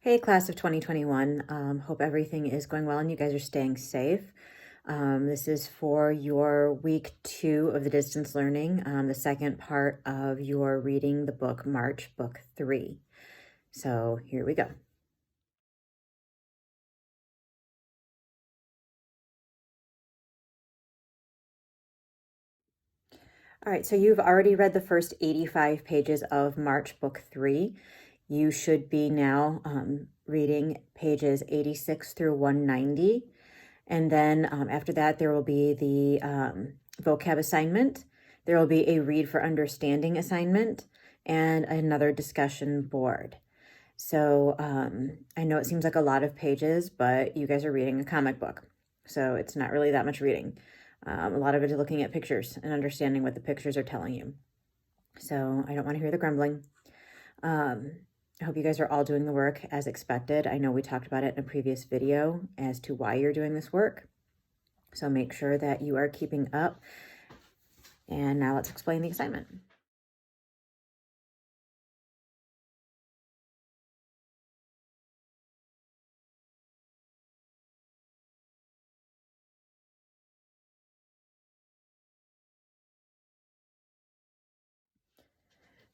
Hey, class of 2021. Hope everything is going well and you guys are staying safe. This is for your week 2 of the distance learning, the second part of your reading the book March, book 3. So here we go. All right, so you've already read the first 85 pages of March, book 3. You should be now reading pages 86 through 190. And then after that, there will be the vocab assignment. There will be a read for understanding assignment and another discussion board. So I know it seems like a lot of pages, but you guys are reading a comic book. So it's not really that much reading. A lot of it is looking at pictures and understanding what the pictures are telling you. So I don't want to hear the grumbling. I hope you guys are all doing the work as expected. I know we talked about it in a previous video as to why you're doing this work. So make sure that you are keeping up. And now let's explain the assignment.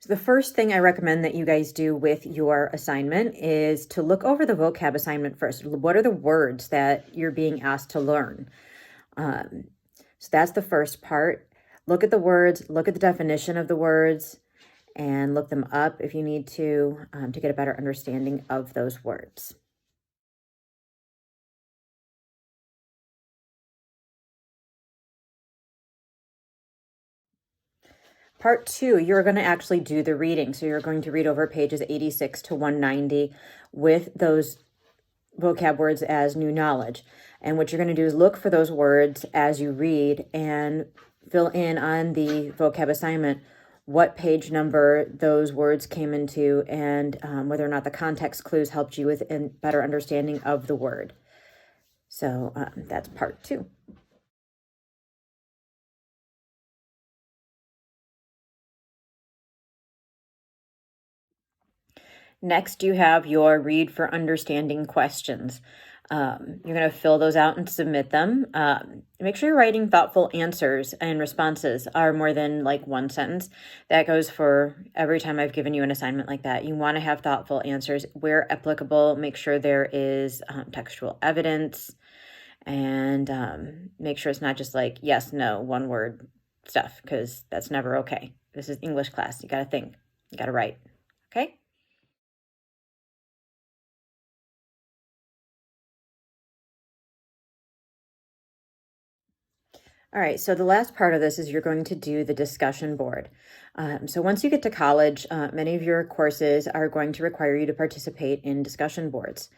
So the first thing I recommend that you guys do with your assignment is to look over the vocab assignment first. What are the words that you're being asked to learn? So that's the first part. Look at the words, look at the definition of the words, and look them up if you need to get a better understanding of those words. Part 2, you're going to actually do the reading. So you're going to read over pages 86 to 190 with those vocab words as new knowledge. And what you're going to do is look for those words as you read and fill in on the vocab assignment what page number those words came into and whether or not the context clues helped you with a better understanding of the word. So that's part 2. Next, you have your read for understanding questions. You're going to fill those out and submit them. Make sure you're writing thoughtful answers and responses are more than like one sentence. That goes for every time I've given you an assignment like that. You want to have thoughtful answers where applicable. Make sure there is textual evidence and make sure it's not just like yes, no, one word stuff, because that's never okay. This is English class. You got to think, you got to write. Okay. All right, so the last part of this is you're going to do the discussion board. So once you get to college, many of your courses are going to require you to participate in discussion boards.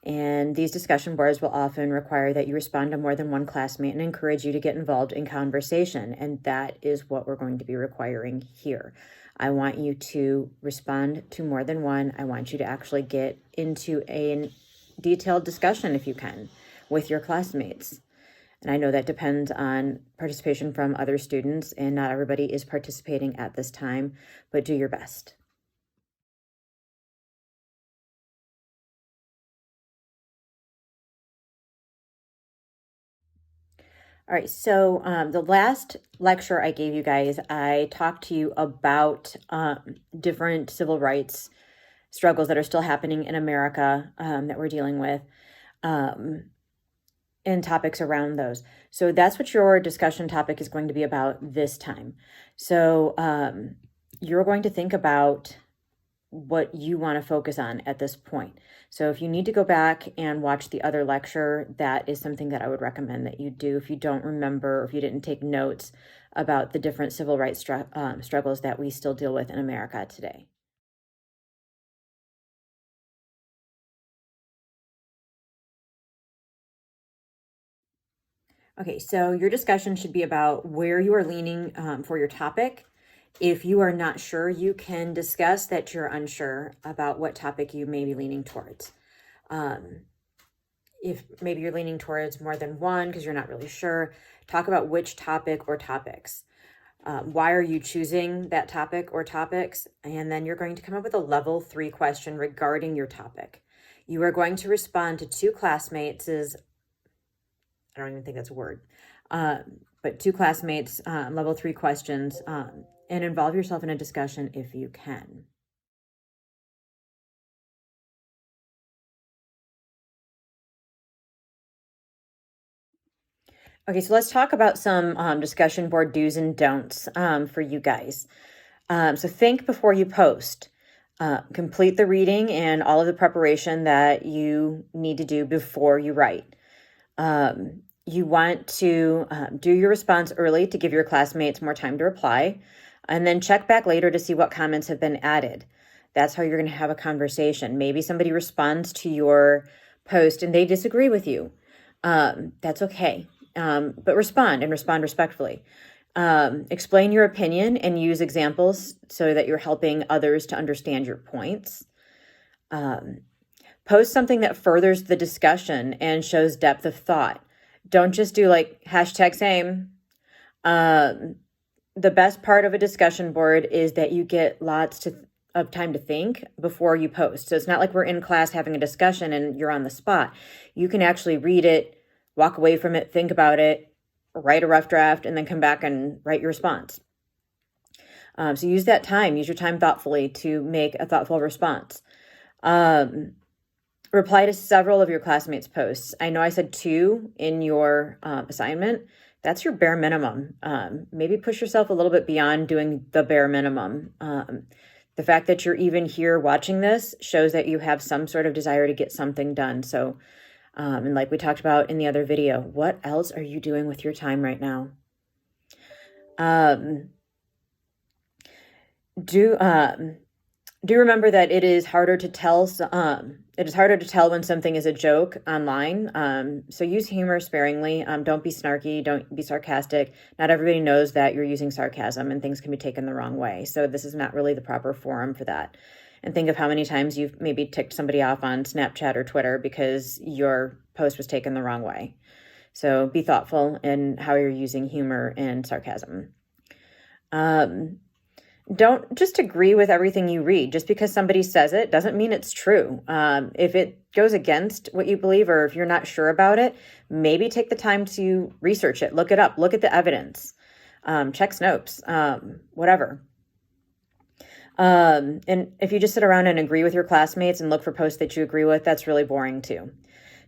And these discussion boards will often require that you respond to more than one classmate and encourage you to get involved in conversation. And that is what we're going to be requiring here. I want you to respond to more than one. I want you to actually get into a detailed discussion, if you can, with your classmates. And I know that depends on participation from other students, and not everybody is participating at this time, but do your best. All right, so the last lecture I gave you guys, I talked to you about different civil rights struggles that are still happening in America that we're dealing with. And topics around those. So that's what your discussion topic is going to be about this time. So you're going to think about what you want to focus on at this point. So if you need to go back and watch the other lecture, that is something that I would recommend that you do if you don't remember, or if you didn't take notes about the different civil rights struggles that we still deal with in America today. Okay, so your discussion should be about where you are leaning for your topic. If you are not sure, you can discuss that you're unsure about what topic you may be leaning towards. If maybe you're leaning towards more than one because you're not really sure, talk about which topic or topics. Why are you choosing that topic or topics? And then you're going to come up with a level 3 question regarding your topic. You are going to respond to two classmates' I don't even think that's a word, but two classmates, level 3 questions, and involve yourself in a discussion if you can. Okay, so let's talk about some discussion board do's and don'ts for you guys. So think before you post. Complete the reading and all of the preparation that you need to do before you write. You want to do your response early to give your classmates more time to reply, and then check back later to see what comments have been added. That's how you're going to have a conversation. Maybe somebody responds to your post and they disagree with you. That's okay. But respond and respond respectfully. Explain your opinion and use examples so that you're helping others to understand your points. Post something that furthers the discussion and shows depth of thought. Don't just do like #same. The best part of a discussion board is that you get lots of time to think before you post. So it's not like we're in class having a discussion and you're on the spot. You can actually read it, walk away from it, think about it, write a rough draft, and then come back and write your response. So use that time. Use your time thoughtfully to make a thoughtful response. Reply to several of your classmates' posts. I know I said 2 in your assignment. That's your bare minimum. Maybe push yourself a little bit beyond doing the bare minimum. The fact that you're even here watching this shows that you have some sort of desire to get something done. So, and like we talked about in the other video, what else are you doing with your time right now? Do remember that it is harder to tell. It is harder to tell when something is a joke online. So use humor sparingly. Don't be snarky. Don't be sarcastic. Not everybody knows that you're using sarcasm, and things can be taken the wrong way. So this is not really the proper forum for that. And think of how many times you've maybe ticked somebody off on Snapchat or Twitter because your post was taken the wrong way. So be thoughtful in how you're using humor and sarcasm. Don't just agree with everything you read. Just because somebody says it doesn't mean it's true. If it goes against what you believe, or if you're not sure about it, maybe take the time to research it, look it up, look at the evidence, check Snopes, whatever. And if you just sit around and agree with your classmates and look for posts that you agree with, that's really boring too.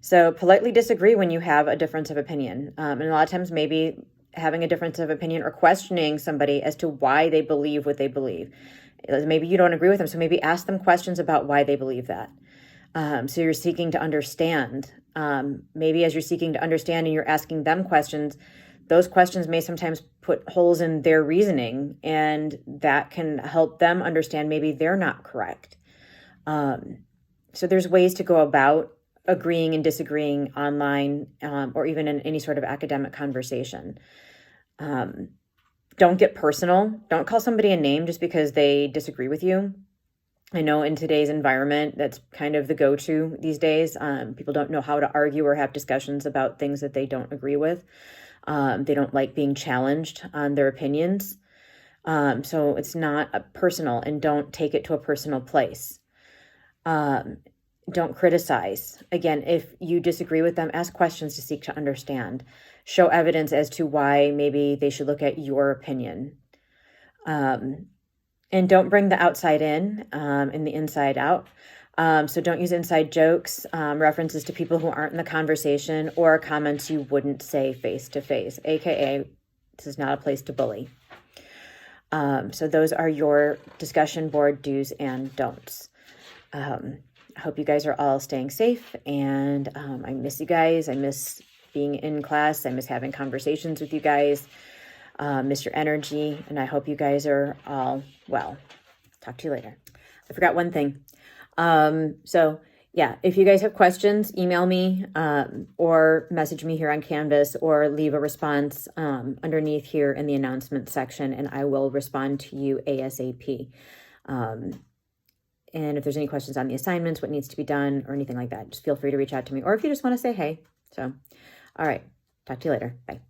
So politely disagree when you have a difference of opinion. And a lot of times maybe having a difference of opinion or questioning somebody as to why they believe what they believe. Maybe you don't agree with them, so maybe ask them questions about why they believe that. So you're seeking to understand. Maybe as you're seeking to understand and you're asking them questions, those questions may sometimes put holes in their reasoning, and that can help them understand maybe they're not correct. So there's ways to go about agreeing and disagreeing online, or even in any sort of academic conversation. Don't get personal. Don't call somebody a name just because they disagree with you. I know in today's environment, that's kind of the go-to these days. People don't know how to argue or have discussions about things that they don't agree with. They don't like being challenged on their opinions. So it's not personal, and don't take it to a personal place. Don't criticize. Again, if you disagree with them, ask questions to seek to understand. Show evidence as to why maybe they should look at your opinion. And don't bring the outside in and the inside out. So don't use inside jokes, references to people who aren't in the conversation, or comments you wouldn't say face to face, aka this is not a place to bully. So those are your discussion board do's and don'ts. I hope you guys are all staying safe, and I miss you guys. I miss being in class. I miss having conversations with you guys. Miss your energy, and I hope you guys are all well. Talk to you later. I forgot one thing. So yeah, if you guys have questions, email me or message me here on Canvas, or leave a response underneath here in the announcement section, and I will respond to you ASAP. And if there's any questions on the assignments, what needs to be done, or anything like that, just feel free to reach out to me, or if you just want to say hey. So, all right. Talk to you later. Bye.